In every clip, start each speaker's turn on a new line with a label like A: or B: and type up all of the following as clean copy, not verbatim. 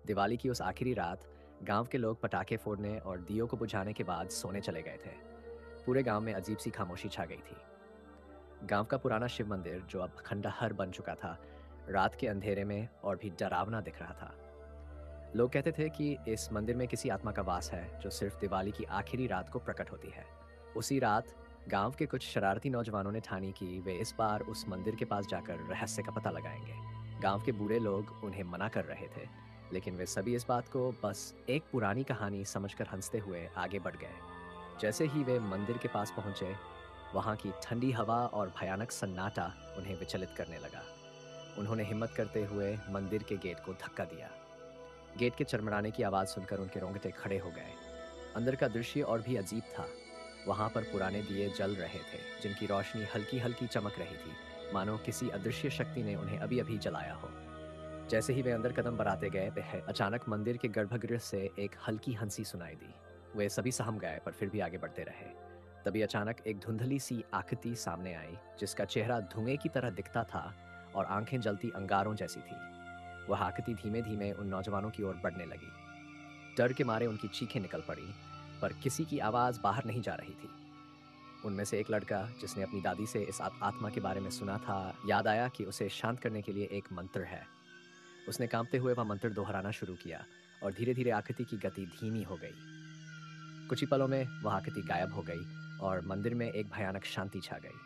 A: दिवाली की उस आखिरी रात गांव के लोग पटाखे फोड़ने और दियों को बुझाने के बाद सोने चले गए थे। पूरे गांव में अजीब सी खामोशी छा गई थी। गांव का पुराना शिव मंदिर जो अब खंडहर बन चुका था, रात के अंधेरे में और भी डरावना दिख रहा था। लोग कहते थे कि इस मंदिर में किसी आत्मा का वास है जो सिर्फ दिवाली की आखिरी रात को प्रकट होती है। उसी रात गांव के कुछ शरारती नौजवानों ने ठानी कि वे इस बार उस मंदिर के पास जाकर रहस्य का पता लगाएंगे। गांव के बूढ़े लोग उन्हें मना कर रहे थे, लेकिन वे सभी इस बात को बस एक पुरानी कहानी समझकर हंसते हुए आगे बढ़ गए। जैसे ही वे मंदिर के पास पहुंचे, वहां की ठंडी हवा और भयानक सन्नाटा उन्हें विचलित करने लगा। उन्होंने हिम्मत करते हुए मंदिर के गेट को धक्का दिया। गेट के चरमराने की आवाज़ सुनकर उनके रोंगटे खड़े हो गए। अंदर का दृश्य और भी अजीब था। वहां पर पुराने दिए जल रहे थे, जिनकी रोशनी हल्की-हल्की चमक रही थी, मानो किसी अदृश्य शक्ति ने उन्हें अभी-अभी जलाया हो। जैसे ही वे अंदर कदम बढ़ाते गए, वह अचानक मंदिर के गर्भगृह से एक हल्की हंसी सुनाई दी। वे सभी सहम गए, पर फिर भी आगे बढ़ते रहे। तभी अचानक एक धुंधली सी आकृति सामने आई, जिसका चेहरा धुएं की तरह दिखता था और आंखें जलती अंगारों जैसी थी। वह आकृति धीमे-धीमे उन नौजवानों की ओर बढ़ने लगी। डर के मारे उनकी चीखें निकल पड़ी, पर किसी की आवाज़ बाहर नहीं जा रही थी। उनमें से एक लड़का, जिसने अपनी दादी से इस आत्मा के बारे में सुना था, याद आया कि उसे शांत करने के लिए एक मंत्र है। उसने कांपते हुए वह मंत्र दोहराना शुरू किया और धीरे-धीरे आकृति की गति धीमी हो गई। कुछ ही पलों में वह आकृति गायब हो गई और मंदिर में एक भयानक शांति छा गई।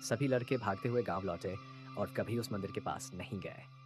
A: सभी लड़के भागते हुए गांव लौटे और कभी उस मंदिर के पास नहीं गए।